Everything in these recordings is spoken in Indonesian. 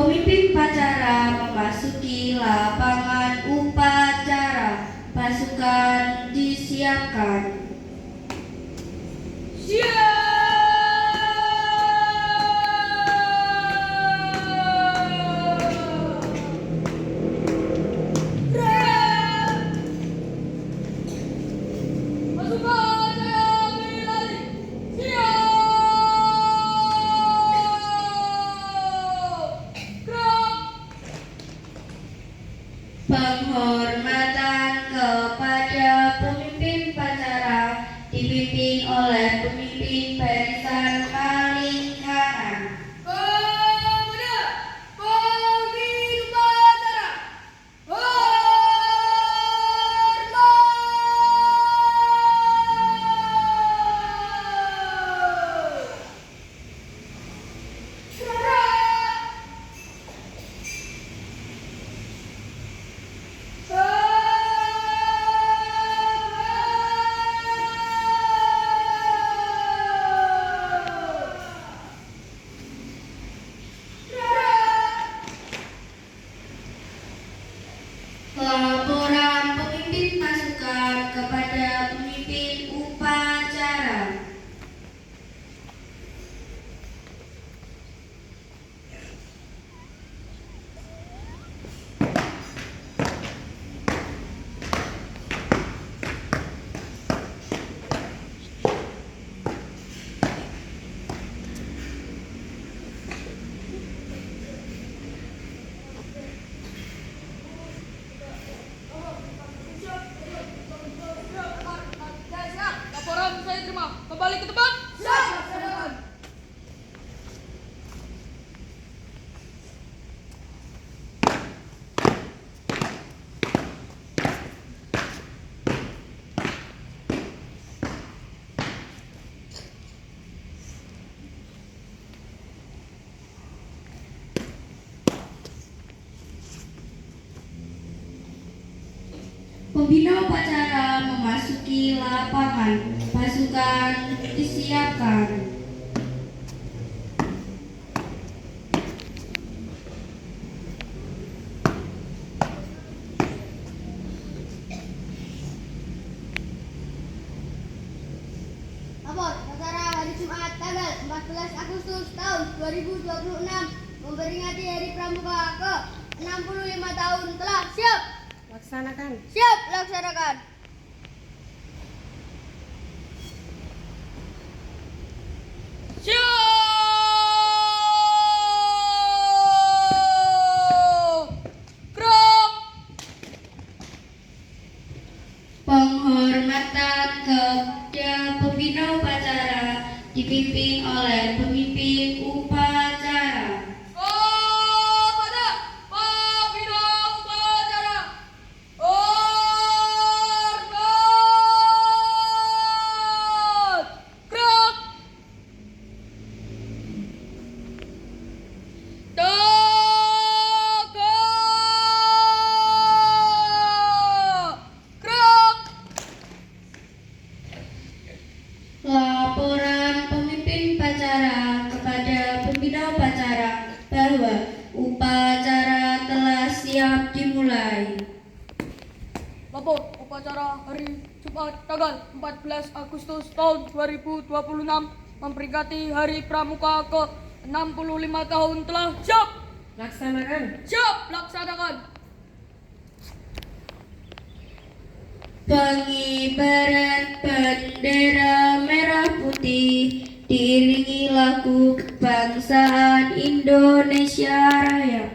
Pemimpin upacara memasuki lapangan upacara. Pasukan disiapkan. Penghormatan kepada pemimpin upacara dipimpin oleh pemimpin barisan paling kanan. Kepada pemimpin upacara, Laporan pemimpin pasukan kepada pemimpin upacara. laporan saya terima. Kembali ke tempat. Siap, laksanakan. Pembina upacara memasuki lapangan. Pasukan disiapkan. Lapor, acara hari Jumat tanggal 14 Agustus tahun 2026 memperingati Hari Pramuka ke-65 tahun telah siap. Laksanakan. Siap, laksanakan. Siap. Gerak. Penghormatan kepada pembina upacara dipimpin oleh pemimpin upacara. Kepada pembina upacara, hormat. Gerak. Tegak. Gerak. Laporan pemimpin upacara kepada pembina upacara bahwa upacara telah siap dimulai. Lapor upacara hari Jumat tanggal 14 Agustus tahun 2026 memperingati Hari Pramuka ke-65 tahun telah siap. Laksanakan. Siap, laksanakan. Pengibaran bendera merah putih diiringi lagu kebangsaan Indonesia Raya.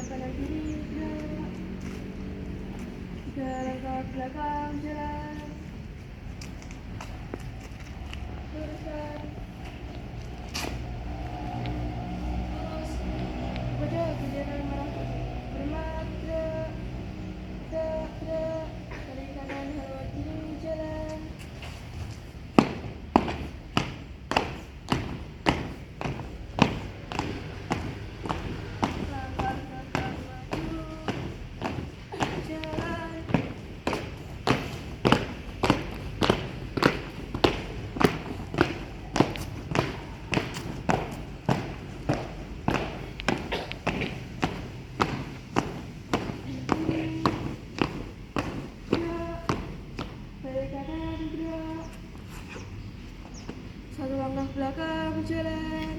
kanan kiri gerak. 3 langkah belakang jalan. Luruskan. Baca bendera merah putih. Hormat gerak. Gerak. Kiri kanan hormat kiri jalan. Langkah maju. Jalan. Gerak. Kiri kanan gerak. 1 langkah belakang jalan.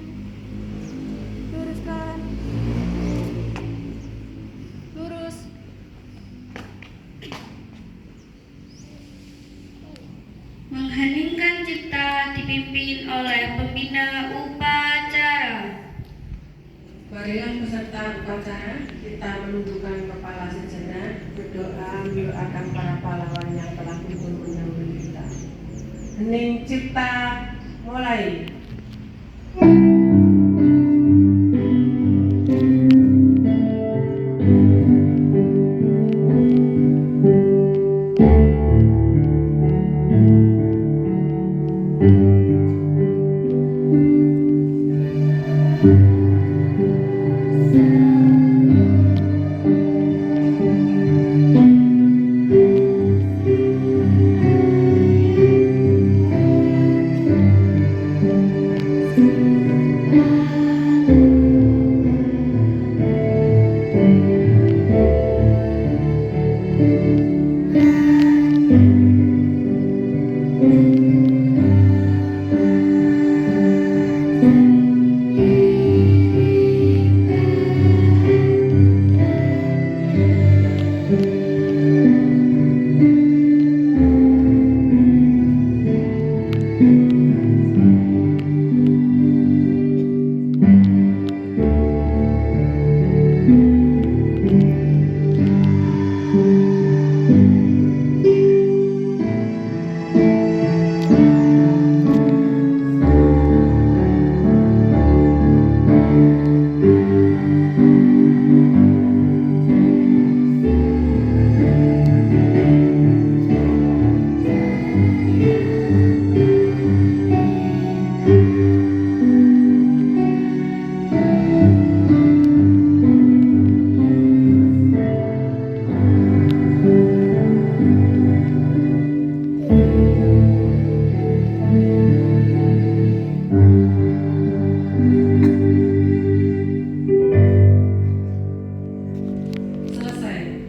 Luruskan. Lurus. Mengheningkan cipta dipimpin oleh pembina upacara. Marilah peserta upacara kita menundukkan kepala sejenak, berdoa mendoakan para pahlawan yang telah gugur mendahului kita. Hening cipta mulai. Selesai.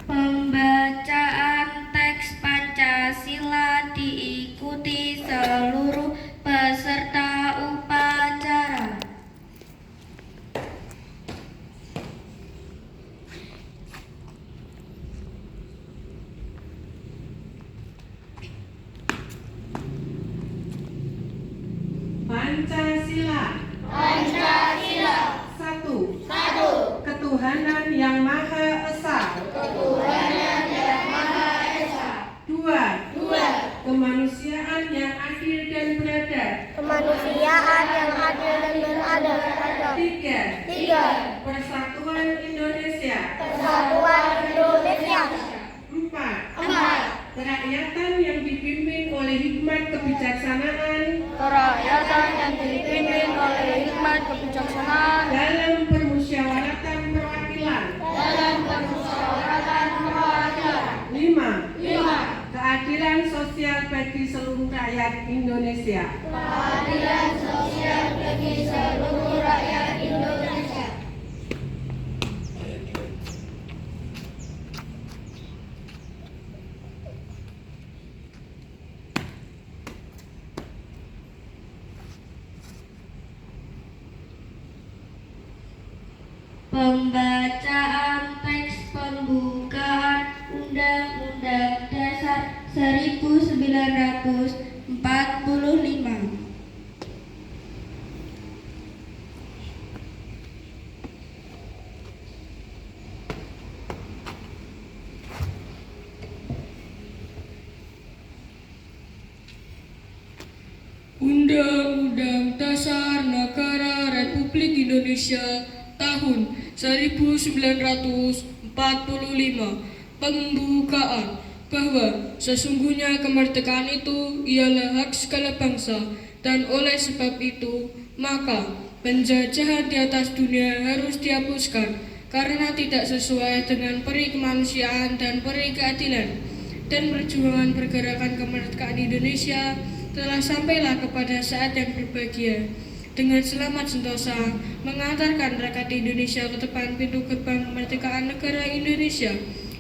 Pembacaan teks Pancasila diikuti seluruh peserta upacara. Pancasila. Satu. Ketuhanan yang Maha Esa. Dua. Kemanusiaan yang adil dan beradab. Tiga. Persatuan Indonesia. 4. Kerakyatan yang dipimpin oleh hikmat kebijaksanaan dalam permusyawaratan perwakilan. 5. Keadilan sosial bagi seluruh rakyat Indonesia. Pembacaan teks pembukaan Undang-Undang dasar 1945. Undang-Undang Dasar Negara Republik Indonesia tahun 1945 pembukaan bahwa sesungguhnya kemerdekaan itu ialah hak segala bangsa dan oleh sebab itu maka penjajahan di atas dunia harus dihapuskan karena tidak sesuai dengan peri kemanusiaan dan peri keadilan, dan perjuangan pergerakan kemerdekaan Indonesia telah sampailah kepada saat yang berbahagia dengan selamat sentosa mengantarkan rakyat Indonesia ke depan pintu gerbang kemerdekaan negara Indonesia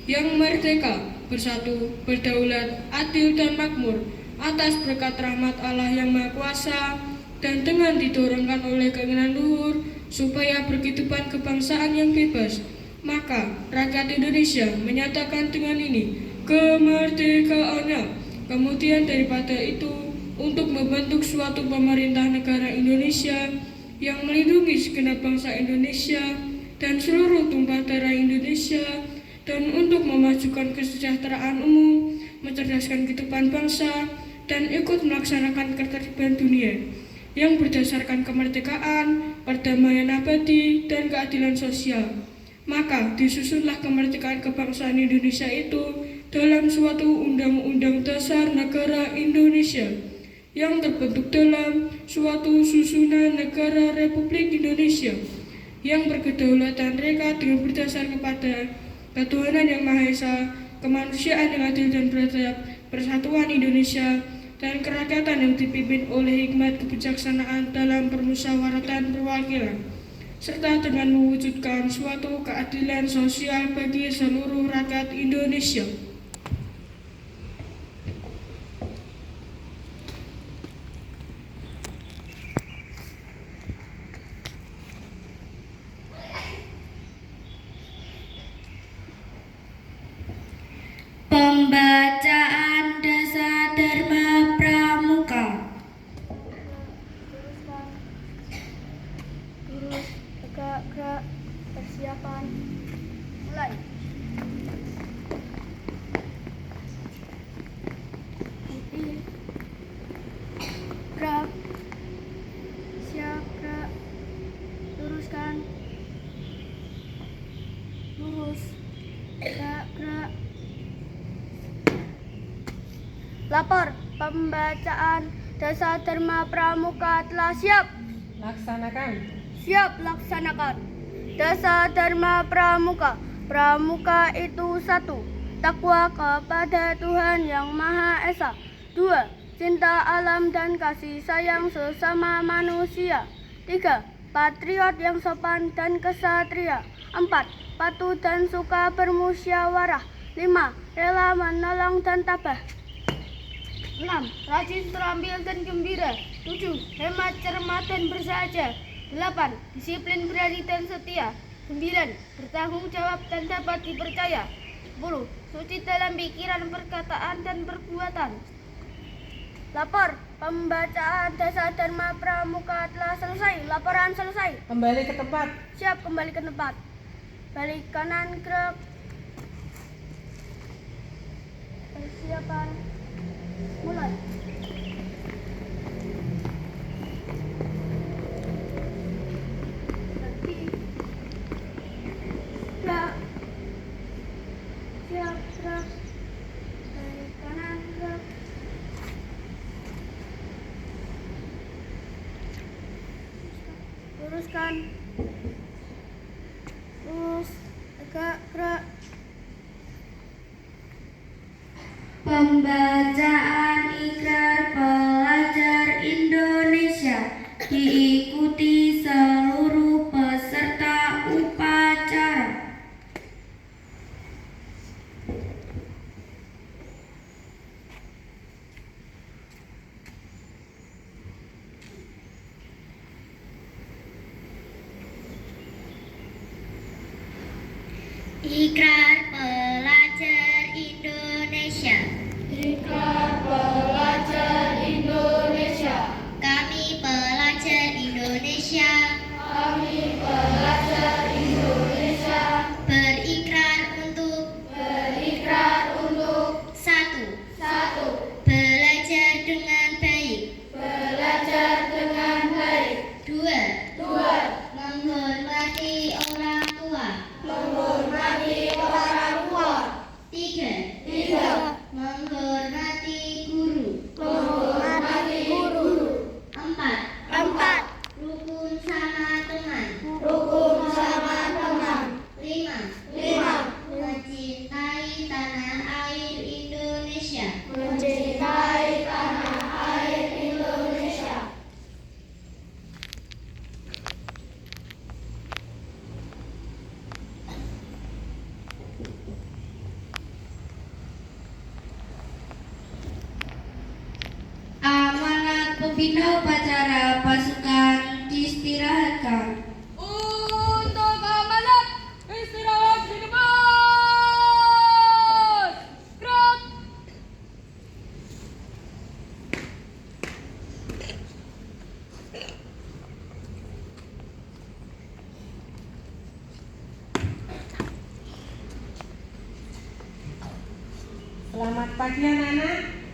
yang merdeka, bersatu, berdaulat, adil dan makmur atas berkat rahmat Allah yang Maha Kuasa, dan dengan didorongkan oleh keinginan luhur supaya berkehidupan kebangsaan yang bebas, maka rakyat Indonesia menyatakan dengan ini kemerdekaannya. Kemudian daripada itu, untuk membentuk suatu pemerintah negara Indonesia yang melindungi segenap bangsa Indonesia dan seluruh tumpah darah Indonesia, dan untuk memajukan kesejahteraan umum, mencerdaskan kehidupan bangsa, dan ikut melaksanakan ketertiban dunia yang berdasarkan kemerdekaan, perdamaian abadi, dan keadilan sosial. Maka disusunlah kemerdekaan kebangsaan Indonesia itu dalam suatu Undang-Undang Dasar Negara Indonesia yang terbentuk dalam suatu susunan negara Republik Indonesia yang berkedaulatan reka dengan berdasar kepada ketuhanan yang Maha Esa, kemanusiaan yang adil dan beradab, persatuan Indonesia, dan kerakyatan yang dipimpin oleh hikmat kebijaksanaan dalam permusyawaratan perwakilan, serta dengan mewujudkan suatu keadilan sosial bagi seluruh rakyat Indonesia. Pembacaan Dasar Dharma Pramuka. Luruskan, lurus, tegak, gerak, persiapan, mulai. Putih, gerak, siap, gerak, luruskan, lurus, tegak, gerak. Lapor, pembacaan Dasar Dharma Pramuka telah siap. Laksanakan. Siap laksanakan. Dasar Dharma Pramuka. Pramuka itu 1. Takwa kepada Tuhan Yang Maha Esa. 2. Cinta alam dan kasih sayang sesama manusia. 3. Patriot yang sopan dan kesatria. 4. Patuh dan suka bermusyawarah. 5. Rela menolong dan tabah. 6. Rajin, terampil, dan gembira. 7. Hemat, cermat, dan bersahaja. 8. Disiplin, berani, dan setia. 9. Bertanggung jawab dan dapat dipercaya. 10. Suci dalam pikiran, perkataan, dan perbuatan. Lapor, pembacaan Dasar Dharma Pramuka telah selesai. Laporan selesai. Kembali ke tempat. Siap, kembali ke tempat. Balik kanan, gerak. Persiapan. Mulai. Berhenti. Gerak. Siap, gerak. Balik kanan, gerak. Luruskan. Lurus. Tegak, gerak. Pembacaan Ikrar Pelajar Indonesia diikuti seluruh peserta upacara. Ikrar Pelajar Indonesia. pembina upacara pasukan diistirahatkan. Untuk keamanan, istirahat di depan. Gerak. Selamat pagi anak-anak.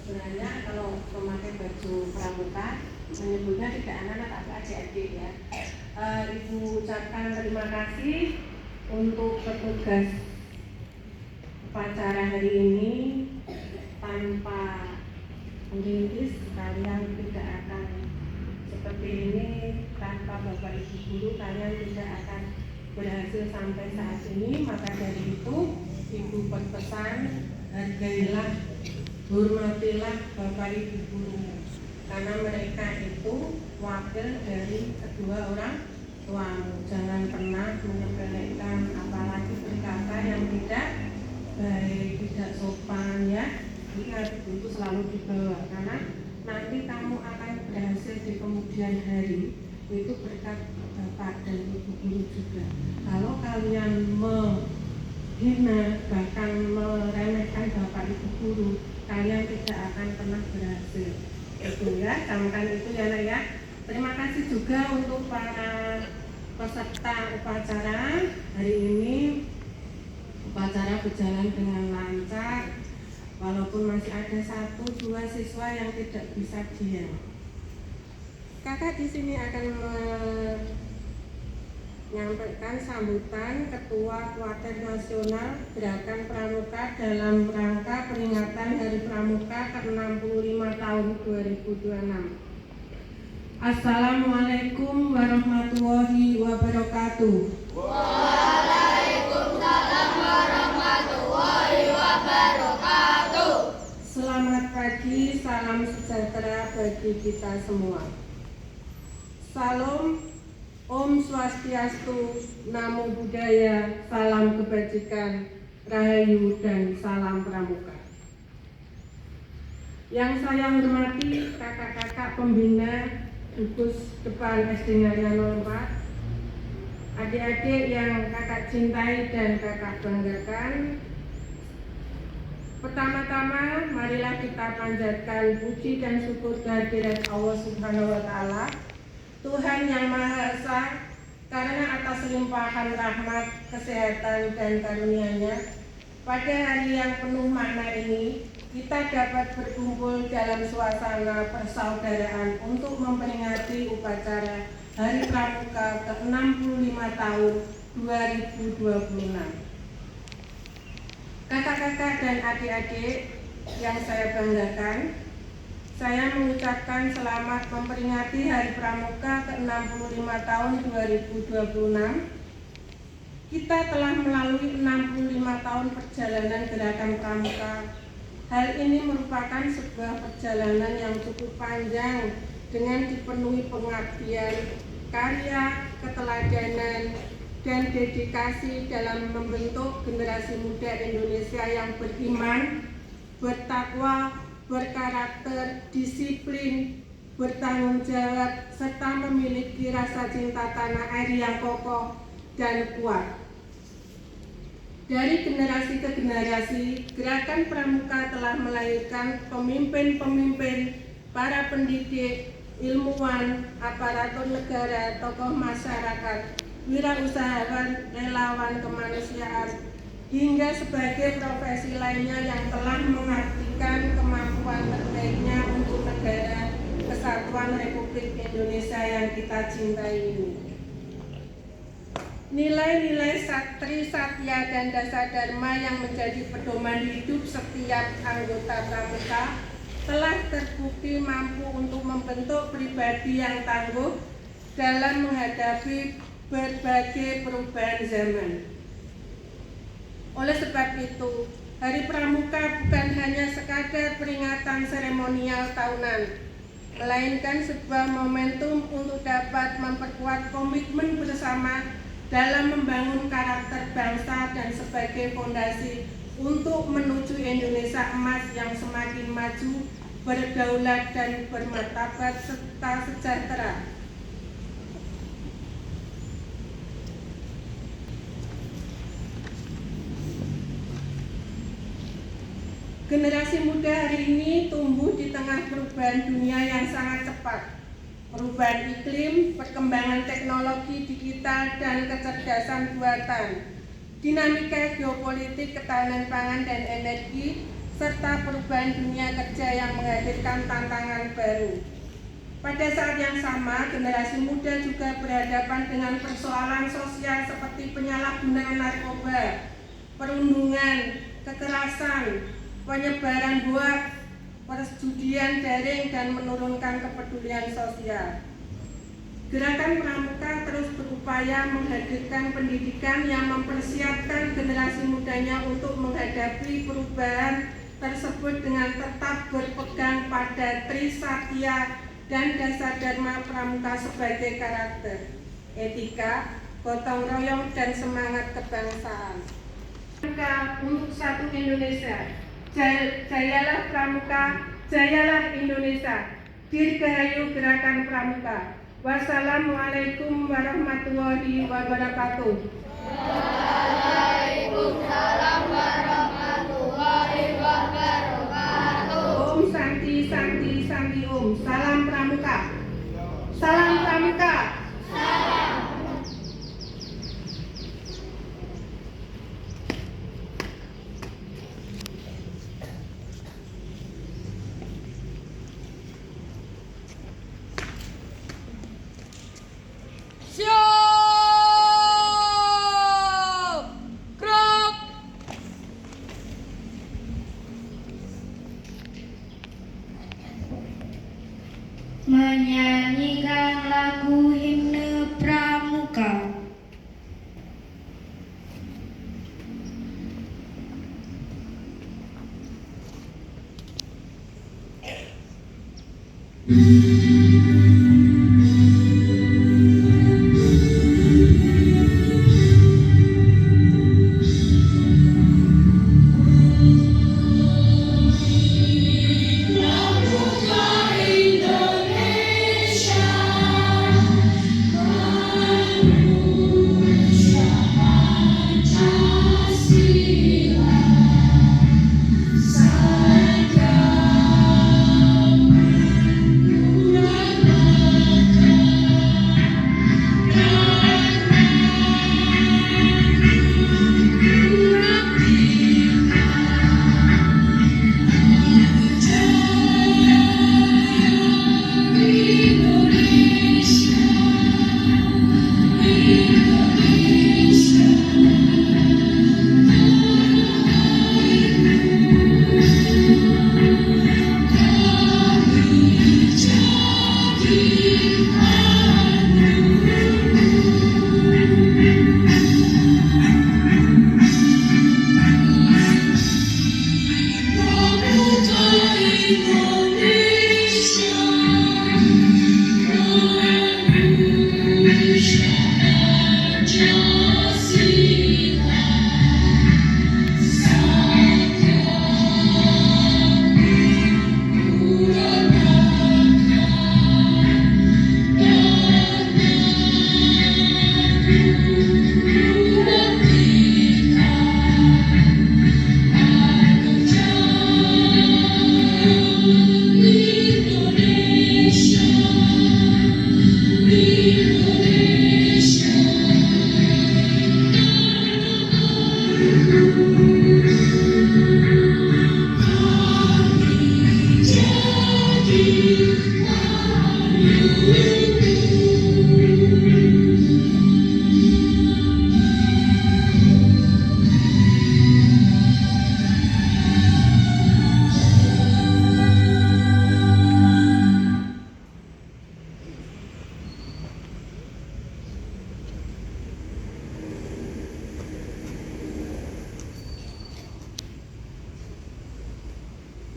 Sebenarnya kalau memakai baju pramuka menyebutnya tidak anak-anak tapi adik-adik ya. Ibu ucapkan terima kasih untuk petugas upacara hari ini. Tanpa merintis kalian tidak akan seperti ini, tanpa Bapak Ibu guru kalian tidak akan berhasil sampai saat ini. Maka dari itu Ibu berpesan, hargailah, hormatilah Bapak Ibu gurumu, karena mereka itu wakil dari kedua orang tuamu. Jangan pernah menyepelekan apalagi berkata yang tidak baik, tidak sopan ya. Ingat, itu selalu dibawa, karena nanti kamu akan berhasil di kemudian hari. Itu berkat Bapak dan Ibu guru juga. Kalau kalian menghina bahkan meremehkan Bapak Ibu guru, kalian tidak akan pernah berhasil. Itu ya, camkan itu ya nak ya. Terima kasih juga untuk para peserta upacara hari ini. Upacara berjalan dengan lancar, walaupun masih ada 1-2 siswa yang tidak bisa diam. Kakak di sini akan menyampaikan sambutan Ketua Kuartet Nasional Gerakan Pramuka dalam rangka peringatan Hari Pramuka ke-65 tahun 2026. Assalamualaikum warahmatullahi wabarakatuh. Selamat pagi, salam sejahtera bagi kita semua. Salam, Om Swastiastu, Namo Buddhaya, salam kebajikan, Rahayu dan salam Pramuka. Yang saya hormati kakak-kakak pembina gugus depan SD Ngarian 04, adik-adik yang kakak cintai dan kakak banggakan. Pertama-tama, marilah kita panjatkan puji dan syukur kehadirat Allah Subhanahu wa Ta'ala, Tuhan yang Maha Esa, karena atas limpahan rahmat, kesehatan, dan karunia-Nya, pada hari yang penuh makna ini, kita dapat berkumpul dalam suasana persaudaraan untuk memperingati upacara Hari Pramuka ke-65 tahun 2026. Kakak-kakak dan adik-adik yang saya banggakan, saya mengucapkan selamat memperingati Hari Pramuka ke-65 tahun 2026. Kita telah melalui 65 tahun perjalanan Gerakan Pramuka. Hal ini merupakan sebuah perjalanan yang cukup panjang dengan dipenuhi pengabdian, karya, keteladanan, dan dedikasi dalam membentuk generasi muda Indonesia yang beriman, bertakwa, berkarakter, disiplin, bertanggung jawab, serta memiliki rasa cinta tanah air yang kokoh dan kuat. Dari generasi ke generasi, Gerakan Pramuka telah melahirkan pemimpin-pemimpin, para pendidik, ilmuwan, aparatur negara, tokoh masyarakat, wirausahawan, relawan kemanusiaan, hingga sebagai profesi lainnya yang telah mengabdikan kemampuan terbaiknya untuk negara Kesatuan Republik Indonesia yang kita cintai ini. Nilai-nilai Satri, Satya, dan Dasa Dharma yang menjadi pedoman hidup setiap anggota Pramuka telah terbukti mampu untuk membentuk pribadi yang tangguh dalam menghadapi berbagai perubahan zaman. Oleh sebab itu, Hari Pramuka bukan hanya sekadar peringatan seremonial tahunan, melainkan sebuah momentum untuk dapat memperkuat komitmen bersama dalam membangun karakter bangsa dan sebagai fondasi untuk menuju Indonesia emas yang semakin maju, berdaulat dan bermartabat serta sejahtera. Generasi muda hari ini tumbuh di tengah perubahan dunia yang sangat cepat. Perubahan iklim, perkembangan teknologi digital, dan kecerdasan buatan, dinamika geopolitik, ketahanan pangan dan energi, serta perubahan dunia kerja yang menghadirkan tantangan baru. Pada saat yang sama, generasi muda juga berhadapan dengan persoalan sosial seperti penyalahgunaan narkoba, perundungan, kekerasan, penyebaran hoaks, perjudian daring, dan menurunkan kepedulian sosial. Gerakan Pramuka terus berupaya menghadirkan pendidikan yang mempersiapkan generasi mudanya untuk menghadapi perubahan tersebut dengan tetap berpegang pada Trisatya dan dasar Dharma Pramuka sebagai karakter, etika, gotong royong, dan semangat kebangsaan. Pramuka untuk satu Indonesia. Jayalah Pramuka, jayalah Indonesia. Dirgahayu Gerakan Pramuka. Wassalamualaikum warahmatullahi wabarakatuh. Waalaikumsalam warahmatullahi wabarakatuh. Om Santi Santi Santi Om. Salam Pramuka. Salam Pramuka. Siap! Gerak! Menyanyikan lagu himne Pramuka.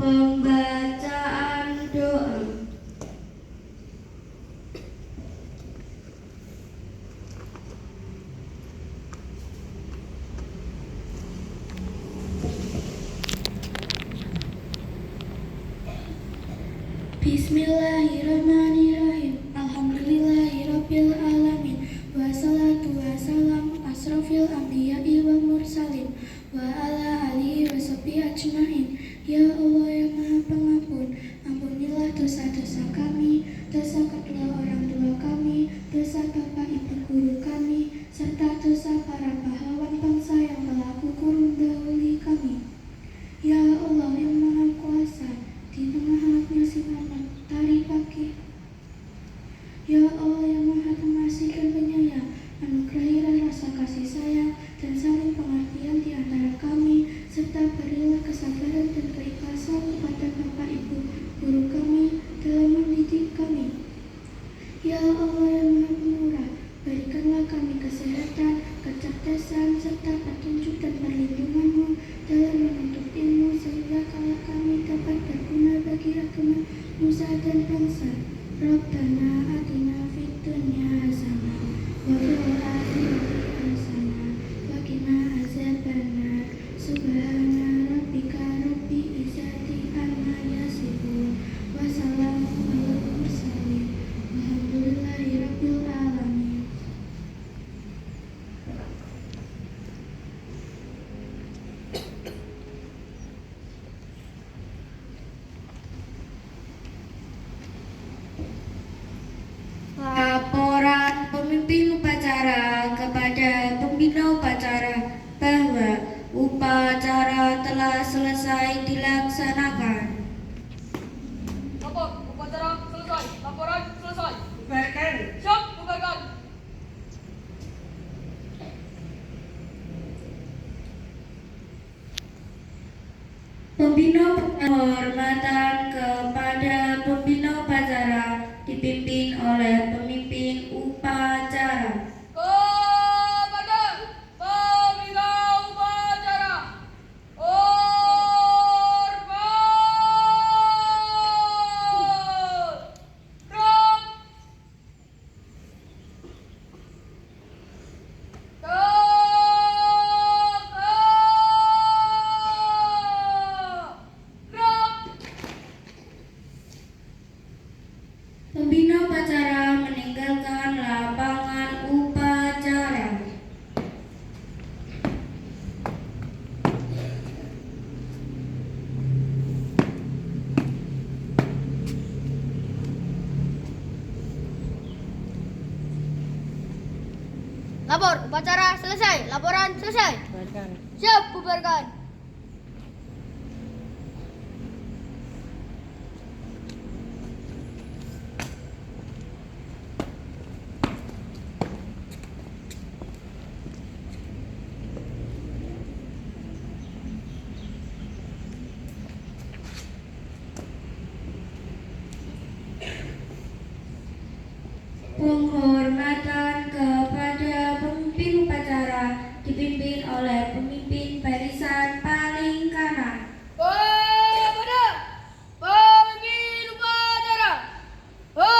Pembacaan doa. Bismillahirrahmanirrahim. Alhamdulillahirabbil alamin. Wassalatu wassalamu asrofil anbiya'i wal mursalin wa ala alihi washabihi ajmain. Ya Allah yang Maha Pengampun, ampunilah dosa-dosa kami, dosa kedua orang tua kami, dosa bapak ibu guru kami, serta dosa para pahlawan bangsa yang telah gugur mendahului kami. Ya Allah yang Maha Kuasa, di tengah hangatnya sinar matahari pagi, ya Allah yang Maha Pengasih dan Penyayang, anugerahilah rasa kasih sayang dan saling pengertian di antara kami, serta berilah kesabaran dan keikhlasan kepada bapak ibu guru kami dalam mendidik kami. Ya Allah yang Maha Pemurah, berikanlah kami kesehatan, kecerdasan, serta petunjuk dan perlindungan-Mu dalam menuntut ilmu, sehingga kalau kami dapat berguna bagi agama, nusa dan bangsa. Rabbana atina fid dunya hasanah wa fil akhirati hasanah wa qina azabannar. Subhana rabbika rabbil izzati amma yasifun wa salamun alal mursalin walhamdulillahirabbil alamin. Laporan pemimpin upacara kepada pembina upacara bahwa upacara telah selesai dilaksanakan. Lapor, upacara selesai. Laporan selesai. Bubarkan. Siap, bubarkan. Pembina penghormatan kepada pembina upacara dipimpin oleh pemimpin upacara. Kepada pembina upacara. Hormat. Gerak. Pembina upacara meninggalkan lapangan upacara. Lapor, upacara selesai. Laporan selesai. Bubarkan. Siap, bubarkan. Penghormatan kepada pemimpin upacara dipimpin oleh pemimpin barisan paling kanan. Kepada pemimpin upacara. Hormat.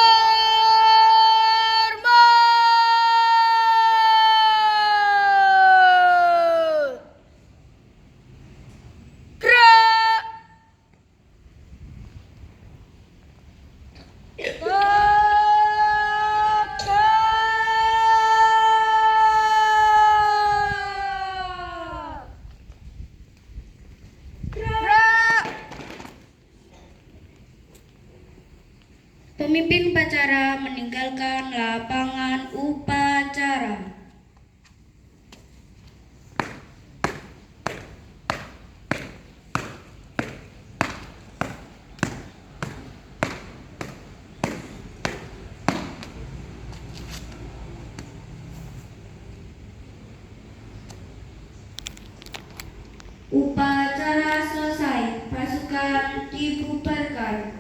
Gerak. Pemimpin upacara meninggalkan lapangan upacara. Upacara selesai, pasukan dibubarkan.